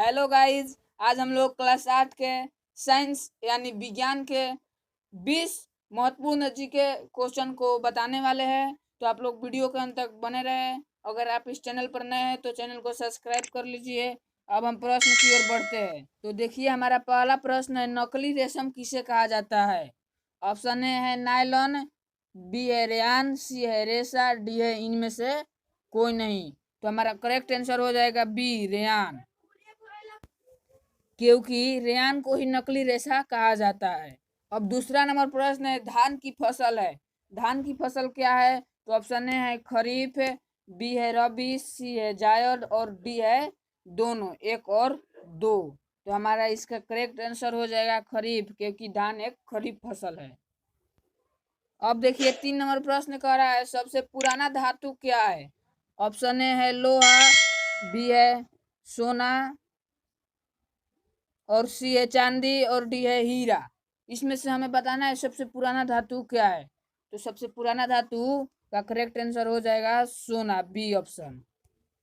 Hello guys, आज हम लोग क्लास 8 के साइंस यानी विज्ञान के 20 महत्वपूर्ण जीके क्वेश्चन को बताने वाले हैं। तो आप लोग वीडियो के अंत तक बने रहे। अगर आप इस चैनल पर नए हैं तो चैनल को सब्सक्राइब कर लीजिए। अब हम प्रश्न की ओर बढ़ते हैं। तो देखिए, हमारा पहला प्रश्न है, नकली रेशम किसे कहा जाता है? ऑप्शन ए है नायलॉन, बी है रेयान, सी है रेशा, डी है इनमें से कोई नहीं। तो हमारा करेक्ट आंसर हो जाएगा बी, रेयान, क्योंकि रेयान को ही नकली रेशा कहा जाता है। अब दूसरा नंबर प्रश्न है, धान की फसल है। धान की फसल क्या है? तो ऑप्शन ए है खरीफ, बी है रबी, सी है जायद और डी है दोनों, एक और दो। तो हमारा इसका करेक्ट आंसर हो जाएगा खरीफ, क्योंकि धान एक खरीफ फसल है। अब देखिए, 3 नंबर प्रश्न कह रहा है, सबसे पुराना धातु क्या है? ऑप्शन ए है लोहा, बी है सोना और सी है चांदी और डी है हीरा। इसमें से हमें बताना है सबसे पुराना धातु क्या है। तो सबसे पुराना धातु का करेक्ट आंसर हो जाएगा सोना, बी ऑप्शन।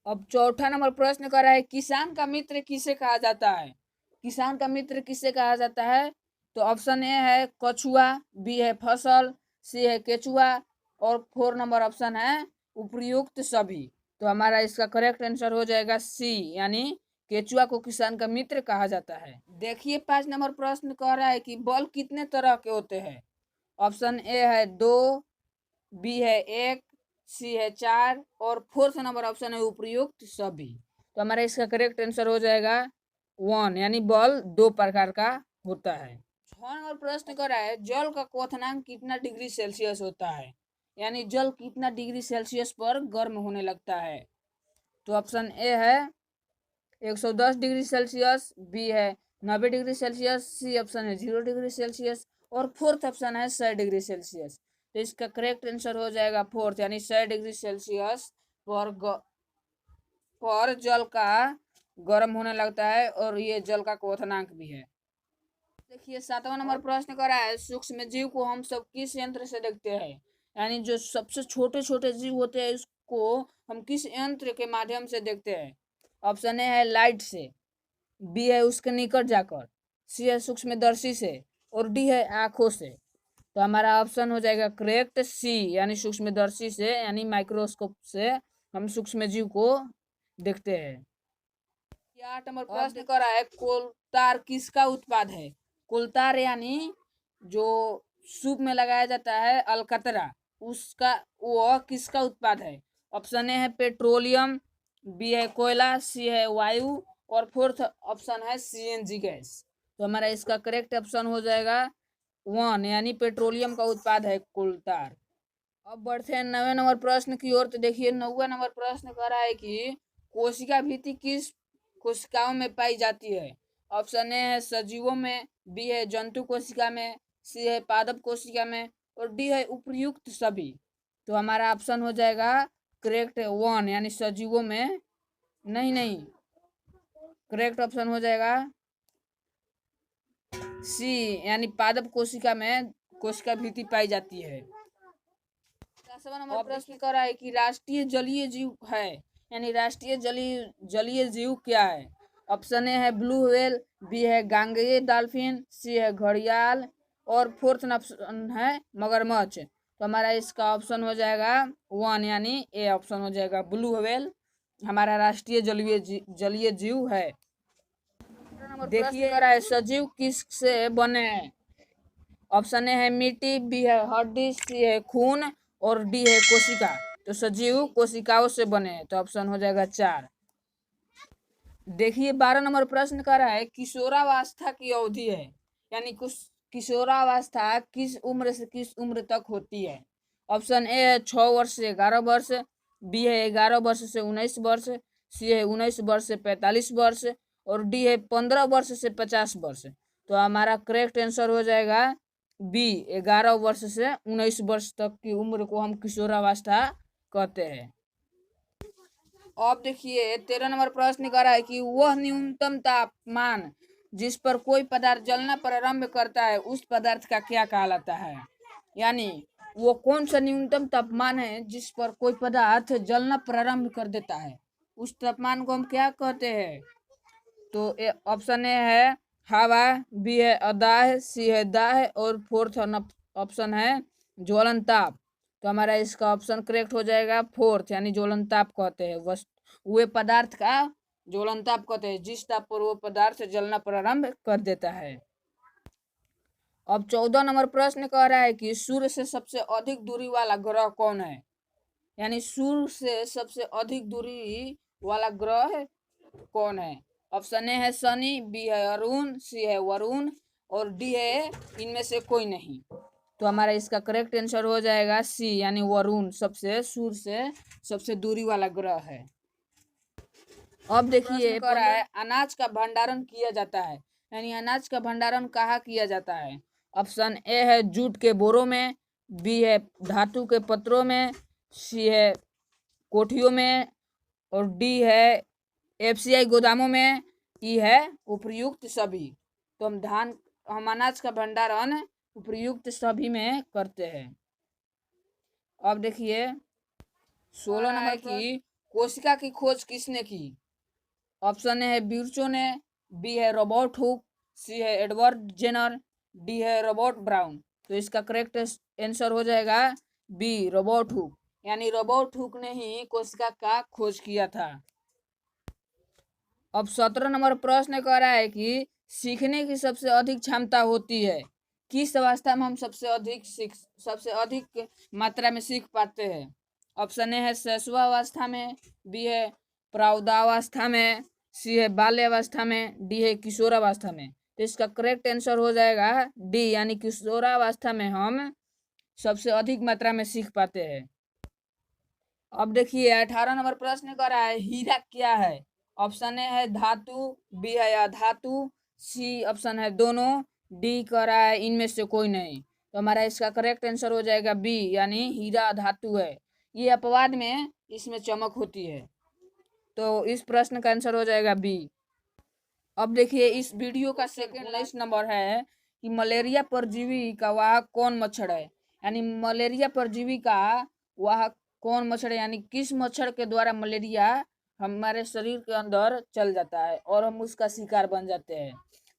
अब चौथा नंबर प्रश्न कर रहा है, किसान का मित्र किसे कहा जाता है? किसान का मित्र किसे कहा जाता है? तो ऑप्शन ए है कछुआ, बी है फसल, सी है केचुआ और 4 नंबर ऑप्शन है उपर्युक्त सभी। तो हमारा इसका करेक्ट आंसर हो जाएगा सी, यानी केचुआ को किसान का मित्र कहा जाता है। देखिए, 5 नंबर प्रश्न कह रहा है कि बल कितने तरह के होते हैं? ऑप्शन ए है 2, बी है 1, सी है 4 और 4 नंबर ऑप्शन है उपर्युक्त सभी। तो हमारा इसका करेक्ट आंसर हो जाएगा 1, यानी बल 2 प्रकार का होता है। 6 नंबर प्रश्न कर रहा है, जल का क्वथनांक कितना डिग्री सेल्सियस होता है? यानी जल कितना डिग्री सेल्सियस पर गर्म होने लगता है? तो ऑप्शन ए है 110 डिग्री सेल्सियस, बी है 90 डिग्री सेल्सियस, सी ऑप्शन है 0 डिग्री सेल्सियस और 4th ऑप्शन है 100 डिग्री सेल्सियस। तो इसका करेक्ट आंसर हो जाएगा 4th, यानी 100 डिग्री सेल्सियस पर जल का गर्म होने लगता है और ये जल का क्वथनांक भी है। देखिए, 7वां नंबर प्रश्न कर रहा है, सूक्ष्म जीव को हम सब किस यंत्र से देखते हैं? यानी जो सबसे छोटे छोटे जीव होते हैं उसको हम किस यंत्र के माध्यम से देखते हैं? ऑप्शन ए है लाइट से, बी है उसके निकट जाकर, सी है सूक्ष्मदर्शी से और डी है आंखों से। तो हमारा ऑप्शन हो जाएगा करेक्ट सी, यानी सूक्ष्मदर्शी से, यानी माइक्रोस्कोप से हम सूक्ष्म जीव को देखते हैं। 8 नंबर प्रश्न कर रहा है, कोलतार किसका उत्पाद है? कोलतार यानी जो सूप में लगाया जाता है अलकतरा, उसका वह किसका उत्पाद है? ऑप्शन ए है पेट्रोलियम, बी है कोयला, सी है वायु और 4th ऑप्शन है सीएनजी गैस। तो हमारा इसका करेक्ट ऑप्शन हो जाएगा 1, यानी पेट्रोलियम का उत्पाद है कोलतार। अब बढ़ते हैं 9वें नंबर प्रश्न की ओर। तो देखिए, 9वां नंबर प्रश्न कर रहा है कि कोशिका भित्ति किस कोशिकाओं में पाई जाती है? ऑप्शन ए है सजीवों में, बी है जंतु कोशिका में, सी है पादप कोशिका में और डी है उपर्युक्त सभी। तो हमारा ऑप्शन हो जाएगा करेक्ट 1, यानी सजीवों में। नहीं, करेक्ट ऑप्शन हो जाएगा सी, यानी पादप कोशिका में कोशिका भित्ति पाई जाती है। 10वां नंबर प्रश्न कर रहा है कि राष्ट्रीय जलीय जीव है, यानी राष्ट्रीय जलीय जीव क्या है? ऑप्शन ए है ब्लू व्हेल, बी है गांगेय डॉल्फिन, सी है घड़ियाल और 4th ऑप्शन है मगरमच्छ। तो हमारा इसका ऑप्शन हो जाएगा 1, यानी ए ऑप्शन हो जाएगा ब्लू व्हेल हमारा राष्ट्रीय जलीय जीव है। देखिए, सजीव किस से बने हैं? ऑप्शन ए है मिट्टी, बी है हड्डी, सी है खून और डी है कोशिका। तो सजीव कोशिकाओं से बने हैं, तो ऑप्शन हो जाएगा 4। देखिए, 12 नंबर प्रश्न कर रहा है, किशोरावस्था की अवधि है, यानी किशोरावस्था किस उम्र से किस उम्र तक होती है? ऑप्शन ए है 6 वर्ष से 11 वर्ष, बी है 11 वर्ष से 19 वर्ष, सी है 19 वर्ष से 45 वर्ष और डी है 15 वर्ष से 50 वर्ष। तो हमारा करेक्ट आंसर हो जाएगा बी, 11 वर्ष से 19 वर्ष तक की उम्र को हम किशोरावस्था कहते हैं। अब देखिए, 13 नंबर प्रश्न कर रहा है कि वह न्यूनतम तापमान जिस पर कोई पदार्थ जलना प्रारंभ करता है उस पदार्थ का क्या कहलाता है? यानी वो कौन सा न्यूनतम तापमान है जिस पर कोई पदार्थ जलना प्रारंभ कर देता है, उस तापमान को हम क्या कहते हैं? तो ऑप्शन ए है हवा, बी है अदाह, सी है दाह और फोर्थ ऑप्शन है ज्वलन ताप। तो हमारा इसका ऑप्शन करेक्ट हो जाएगा फोर्थ, यानी ज्वलन ताप कहते हैं वे पदार्थ का ज्वलन ताप कहते हैं जिस ताप पर वो पदार्थ जलना प्रारंभ कर देता है। अब 14 नंबर प्रश्न कह रहा है कि सूर्य से सबसे अधिक दूरी वाला ग्रह कौन है, यानी सूर्य से सबसे अधिक दूरी वाला ग्रह कौन है। ऑप्शन ए है शनि, बी है अरुण, सी है वरुण और डी है इनमें से कोई नहीं। तो हमारा इसका करेक्ट आंसर हो जाएगा सी, यानी वरुण सबसे सूर्य से सबसे दूरी वाला ग्रह है। अब देखिए कह रहा है अनाज का भंडारण किया जाता है, यानी अनाज का भंडारण कहाँ किया जाता है। ऑप्शन ए है जूट के बोरों में, बी है धातु के पत्रों में, सी है कोठियों में और डी है एफसीआई गोदामों में, ई है उपर्युक्त सभी। तो हम अनाज का भंडारण उपर्युक्त सभी में करते हैं। अब देखिए 16 नंबर की कोशिका की खोज किसने की। ऑप्शन ए है ब्यूर्चो ने, बी है रॉबर्ट हुक, सी है एडवर्ड जेनर, डी है रॉबर्ट ब्राउन। तो इसका करेक्ट आंसर हो जाएगा बी, रॉबर्ट हुक, यानी रॉबर्ट हुक ने ही कोशिका का खोज किया था। अब 17 नंबर प्रश्न कह रहा है कि सीखने की सबसे अधिक क्षमता होती है किस अवस्था में हम सबसे अधिक मात्रा में सीख पाते हैं। ऑप्शन ए है शैशवावस्था में, बी है प्रौढ़ावस्था में, सी है बाल्यावस्था में, डी है किशोरावस्था में। तो इसका करेक्ट आंसर हो जाएगा डी, यानी किशोरावस्था में हम सबसे अधिक मात्रा में सीख पाते हैं। अब देखिए 18 नंबर प्रश्न कर रहा है हीरा क्या है। ऑप्शन ए है धातु, बी है अधातु, सी ऑप्शन है दोनों, डी कह रहा है इनमें से कोई नहीं। तो हमारा इसका करेक्ट आंसर हो जाएगा बी, यानी हीरा धातु है, ये अपवाद में इसमें चमक होती है। तो इस प्रश्न का आंसर हो जाएगा बी। अब देखिए इस वीडियो का सेकंड लास्ट नंबर है कि मलेरिया परजीवी का वाहक कौन मच्छर है, यानी मलेरिया परजीवी का वाहक कौन मच्छर है, यानी किस मच्छर के द्वारा मलेरिया हमारे शरीर के अंदर चल जाता है और हम उसका शिकार बन जाते हैं।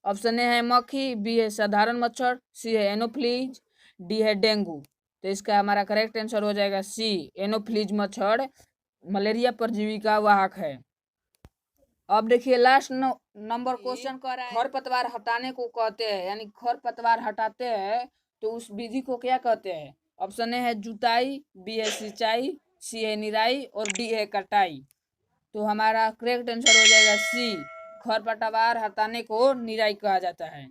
ऑप्शन ए है मक्खी, बी है साधारण मच्छर, सी है एनोफ्लीज, डी है डेंगू। तो इसका हमारा करेक्ट आंसर हो जाएगा सी, एनोफ्लीज मच्छर मलेरिया परजीवी का वाहक है। अब देखिए लास्ट नंबर क्वेश्चन कर रहा है खरपतवार हटाने को कहते हैं, यानी खरपतवार हटाते हैं तो उस विधि को क्या कहते हैं। ऑप्शन ए है जुताई, बी है सिंचाई, सी है निराई और डी है कटाई। तो हमारा करेक्ट आंसर हो जाएगा सी, खरपतवार हटाने को निराई कहा जाता है।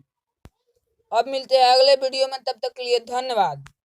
अब मिलते हैं अगले वीडियो में, तब तक के लिए धन्यवाद।